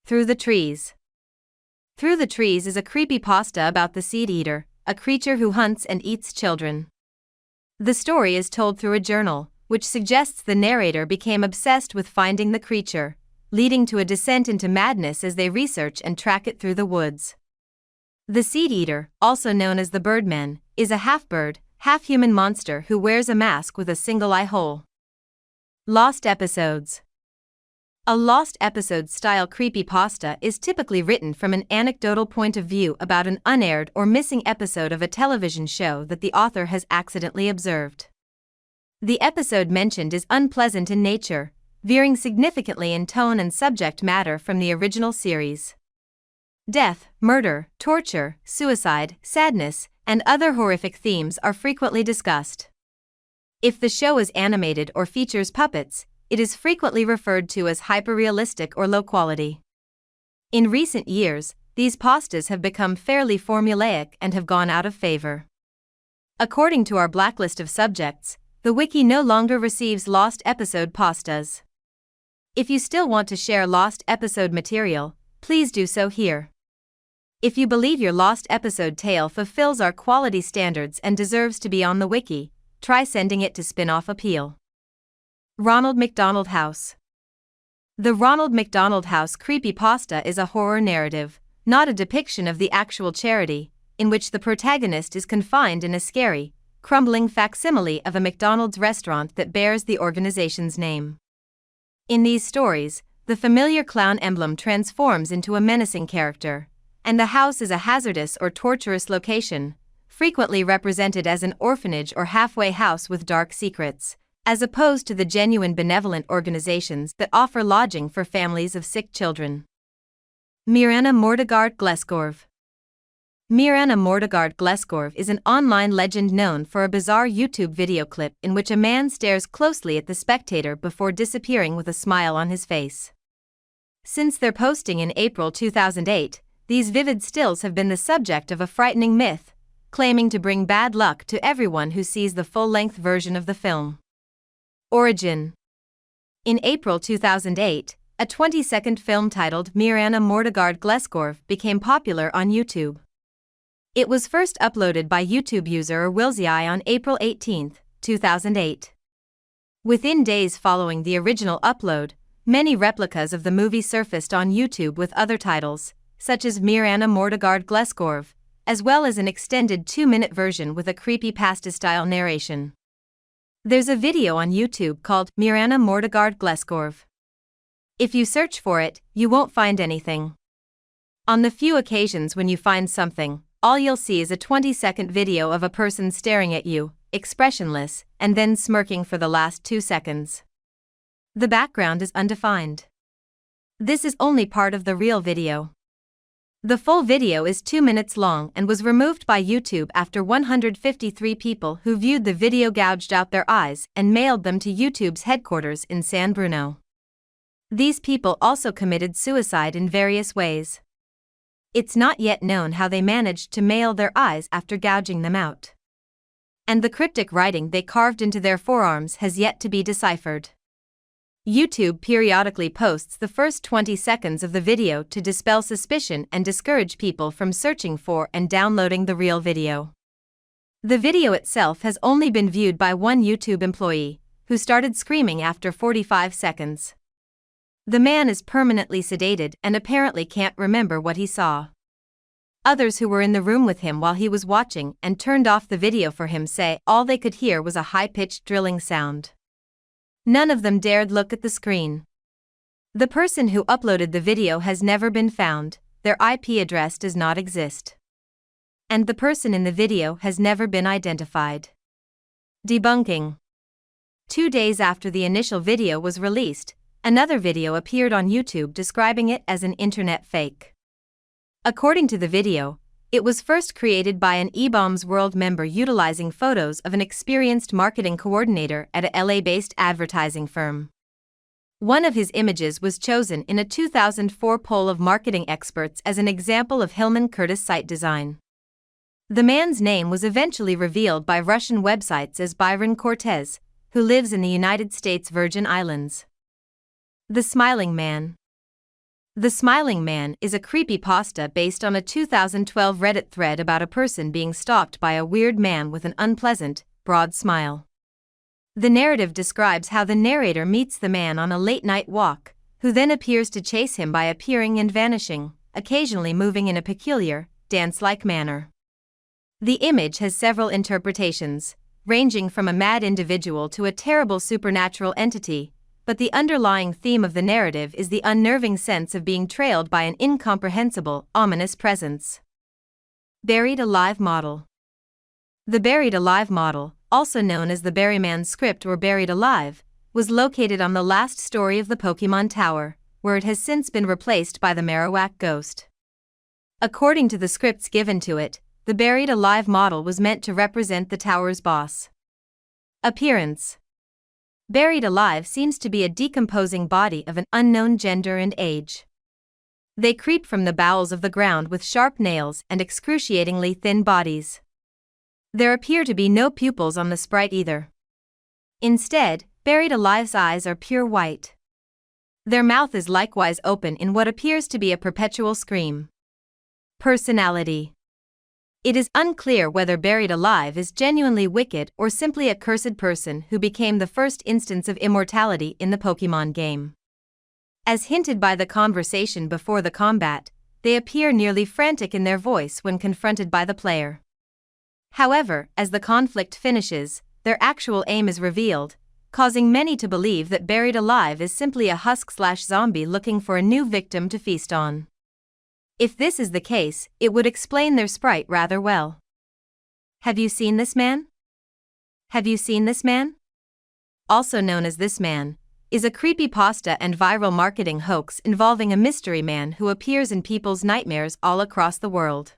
Through the Trees. Through the Trees is a creepypasta about the seed eater, a creature who hunts and eats children. The story is told through a journal, which suggests the narrator became obsessed with finding the creature, leading to a descent into madness as they research and track it through the woods. The seed eater, also known as the Birdman, is a half-bird, half-human monster who wears a mask with a single eye hole. Lost episodes. A lost episode-style creepypasta is typically written from an anecdotal point of view about an unaired or missing episode of a television show that the author has accidentally observed. The episode mentioned is unpleasant in nature, veering significantly in tone and subject matter from the original series. Death, murder, torture, suicide, sadness, and other horrific themes are frequently discussed. If the show is animated or features puppets, it is frequently referred to as hyperrealistic or low quality. In recent years, these pastas have become fairly formulaic and have gone out of favor. According to our blacklist of subjects, the wiki no longer receives lost episode pastas. If you still want to share lost episode material, please do so here. If you believe your lost episode tale fulfills our quality standards and deserves to be on the wiki, try sending it to Spin-off Appeal. Ronald McDonald House. The Ronald McDonald House creepypasta is a horror narrative, not a depiction of the actual charity, in which the protagonist is confined in a scary, crumbling facsimile of a McDonald's restaurant that bears the organization's name. In these stories, the familiar clown emblem transforms into a menacing character, and the house is a hazardous or torturous location, frequently represented as an orphanage or halfway house with dark secrets, as opposed to the genuine benevolent organizations that offer lodging for families of sick children. Mirana Mordegard Gleskorv. Mirana Mordegard Gleskorv is an online legend known for a bizarre YouTube video clip in which a man stares closely at the spectator before disappearing with a smile on his face. Since their posting in April 2008, these vivid stills have been the subject of a frightening myth, claiming to bring bad luck to everyone who sees the full-length version of the film. Origin. In April 2008, a 20-second film titled Mirana Mordegard Gleskorv became popular on YouTube. It was first uploaded by YouTube user Wilzei on April 18, 2008. Within days following the original upload, many replicas of the movie surfaced on YouTube with other titles, such as Mirana Mordegard Gleskorv, as well as an extended 2-minute version with a creepypasta-style narration. There's a video on YouTube called Mirana Mordegard Gleskorv. If you search for it, you won't find anything. On the few occasions when you find something, all you'll see is a 20-second video of a person staring at you, expressionless, and then smirking for the last 2 seconds. The background is undefined. This is only part of the real video. The full video is 2 minutes long and was removed by YouTube after 153 people who viewed the video gouged out their eyes and mailed them to YouTube's headquarters in San Bruno. These people also committed suicide in various ways. It's not yet known how they managed to mail their eyes after gouging them out. And the cryptic writing they carved into their forearms has yet to be deciphered. YouTube periodically posts the first 20 seconds of the video to dispel suspicion and discourage people from searching for and downloading the real video. The video itself has only been viewed by one YouTube employee, who started screaming after 45 seconds. The man is permanently sedated and apparently can't remember what he saw. Others who were in the room with him while he was watching and turned off the video for him say all they could hear was a high-pitched drilling sound. None of them dared look at the screen. The person who uploaded the video has never been found, their IP address does not exist. And the person in the video has never been identified. Debunking. 2 days after the initial video was released, another video appeared on YouTube describing it as an internet fake. According to the video, it was first created by an eBaum's World member utilizing photos of an experienced marketing coordinator at a LA-based advertising firm. One of his images was chosen in a 2004 poll of marketing experts as an example of Hillman Curtis site design. The man's name was eventually revealed by Russian websites as Byron Cortez, who lives in the United States Virgin Islands. The Smiling Man. The Smiling Man is a creepypasta based on a 2012 Reddit thread about a person being stalked by a weird man with an unpleasant, broad smile. The narrative describes how the narrator meets the man on a late-night walk, who then appears to chase him by appearing and vanishing, occasionally moving in a peculiar, dance-like manner. The image has several interpretations, ranging from a mad individual to a terrible supernatural entity, but the underlying theme of the narrative is the unnerving sense of being trailed by an incomprehensible, ominous presence. Buried Alive Model. The Buried Alive Model, also known as the Berryman script or Buried Alive, was located on the last story of the Pokemon Tower, where it has since been replaced by the Marowak Ghost. According to the scripts given to it, the Buried Alive model was meant to represent the tower's boss. Appearance. Buried alive seems to be a decomposing body of an unknown gender and age. They creep from the bowels of the ground with sharp nails and excruciatingly thin bodies. There appear to be no pupils on the sprite either. Instead, Buried Alive's eyes are pure white. Their mouth is likewise open in what appears to be a perpetual scream. Personality. It is unclear whether Buried Alive is genuinely wicked or simply a cursed person who became the first instance of immortality in the Pokemon game. As hinted by the conversation before the combat, they appear nearly frantic in their voice when confronted by the player. However, as the conflict finishes, their actual aim is revealed, causing many to believe that Buried Alive is simply a husk/zombie looking for a new victim to feast on. If this is the case, it would explain their sprite rather well. Have you seen this man? Have you seen this man? Also known as This Man, is a creepypasta and viral marketing hoax involving a mystery man who appears in people's nightmares all across the world.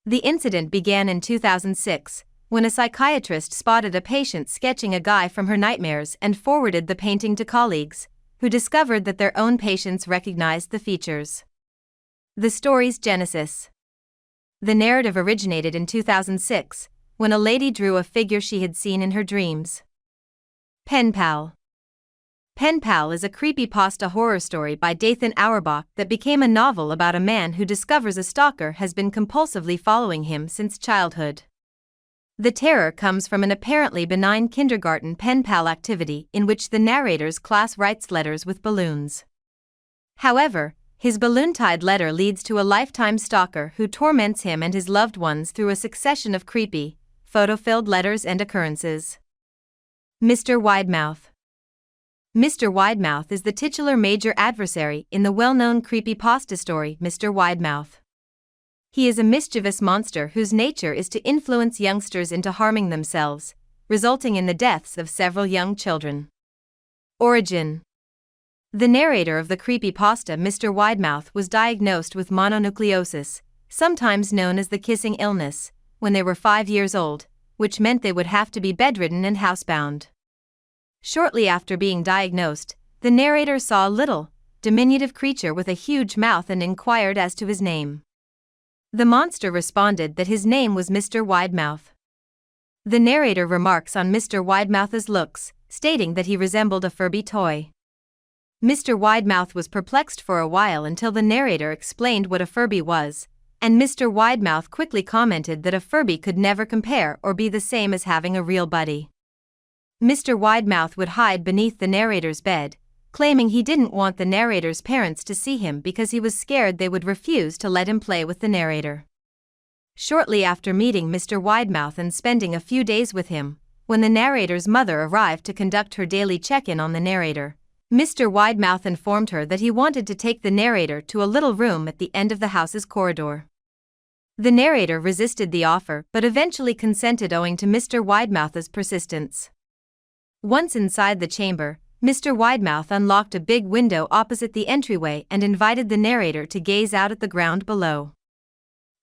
The incident began in 2006, when a psychiatrist spotted a patient sketching a guy from her nightmares and forwarded the painting to colleagues, who discovered that their own patients recognized the features. The story's genesis. The narrative originated in 2006, when a lady drew a figure she had seen in her dreams. Pen Pal. Pen Pal is a creepypasta horror story by Dathan Auerbach that became a novel about a man who discovers a stalker has been compulsively following him since childhood. The terror comes from an apparently benign kindergarten pen pal activity in which the narrator's class writes letters with balloons. However, his balloon-tied letter leads to a lifetime stalker who torments him and his loved ones through a succession of creepy, photo-filled letters and occurrences. Mr. Widemouth. Mr. Widemouth is the titular major adversary in the well-known creepypasta story Mr. Widemouth. He is a mischievous monster whose nature is to influence youngsters into harming themselves, resulting in the deaths of several young children. Origin. The narrator of the creepypasta Mr. Widemouth was diagnosed with mononucleosis, sometimes known as the kissing illness, when they were 5 years old, which meant they would have to be bedridden and housebound. Shortly after being diagnosed, the narrator saw a little, diminutive creature with a huge mouth and inquired as to his name. The monster responded that his name was Mr. Widemouth. The narrator remarks on Mr. Widemouth's looks, stating that he resembled a Furby toy. Mr. Widemouth was perplexed for a while until the narrator explained what a Furby was, and Mr. Widemouth quickly commented that a Furby could never compare or be the same as having a real buddy. Mr. Widemouth would hide beneath the narrator's bed, claiming he didn't want the narrator's parents to see him because he was scared they would refuse to let him play with the narrator. Shortly after meeting Mr. Widemouth and spending a few days with him, when the narrator's mother arrived to conduct her daily check-in on the narrator, Mr. Widemouth informed her that he wanted to take the narrator to a little room at the end of the house's corridor. The narrator resisted the offer but eventually consented owing to Mr. Widemouth's persistence. Once inside the chamber, Mr. Widemouth unlocked a big window opposite the entryway and invited the narrator to gaze out at the ground below.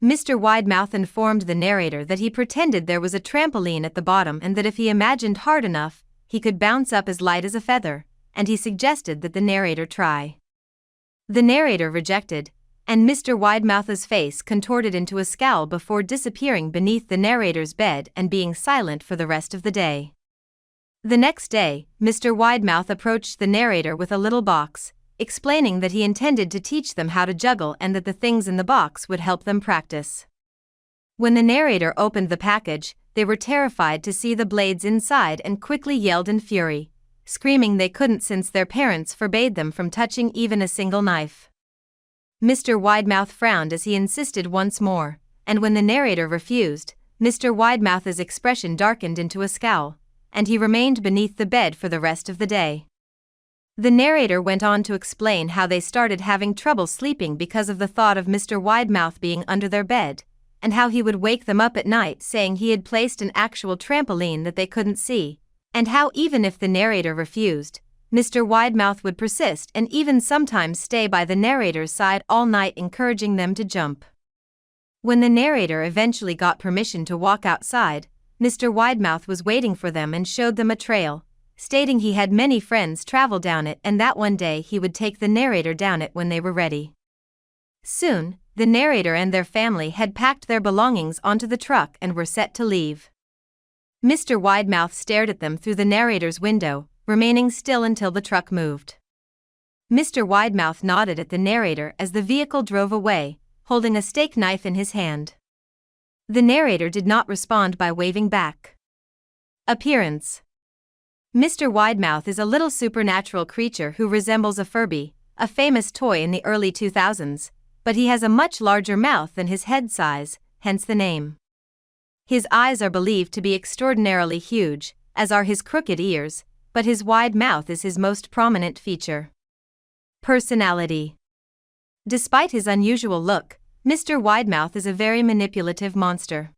Mr. Widemouth informed the narrator that he pretended there was a trampoline at the bottom and that if he imagined hard enough, he could bounce up as light as a feather, and he suggested that the narrator try. The narrator rejected, and Mr. Widemouth's face contorted into a scowl before disappearing beneath the narrator's bed and being silent for the rest of the day. The next day, Mr. Widemouth approached the narrator with a little box, explaining that he intended to teach them how to juggle and that the things in the box would help them practice. When the narrator opened the package, they were terrified to see the blades inside and quickly yelled in fury, screaming they couldn't since their parents forbade them from touching even a single knife. Mr. Widemouth frowned as he insisted once more, and when the narrator refused, Mr. Widemouth's expression darkened into a scowl, and he remained beneath the bed for the rest of the day. The narrator went on to explain how they started having trouble sleeping because of the thought of Mr. Widemouth being under their bed, and how he would wake them up at night saying he had placed an actual trampoline that they couldn't see, and how even if the narrator refused, Mr. Widemouth would persist and even sometimes stay by the narrator's side all night encouraging them to jump. When the narrator eventually got permission to walk outside, Mr. Widemouth was waiting for them and showed them a trail, stating he had many friends travel down it and that one day he would take the narrator down it when they were ready. Soon, the narrator and their family had packed their belongings onto the truck and were set to leave. Mr. Widemouth stared at them through the narrator's window, remaining still until the truck moved. Mr. Widemouth nodded at the narrator as the vehicle drove away, holding a steak knife in his hand. The narrator did not respond by waving back. Appearance: Mr. Widemouth is a little supernatural creature who resembles a Furby, a famous toy in the early 2000s, but he has a much larger mouth than his head size, hence the name. His eyes are believed to be extraordinarily huge, as are his crooked ears, but his wide mouth is his most prominent feature. Personality: despite his unusual look, Mr. Widemouth is a very manipulative monster.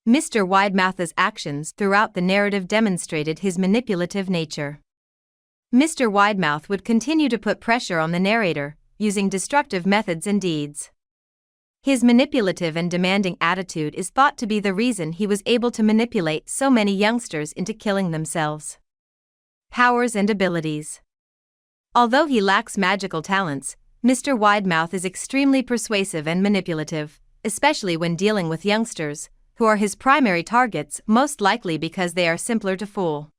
Mr. Widemouth's actions throughout the narrative demonstrated his manipulative nature. Mr. Widemouth would continue to put pressure on the narrator, using destructive methods and deeds. His manipulative and demanding attitude is thought to be the reason he was able to manipulate so many youngsters into killing themselves. Powers and abilities: although he lacks magical talents, Mr. Widemouth is extremely persuasive and manipulative, especially when dealing with youngsters, who are his primary targets most likely because they are simpler to fool.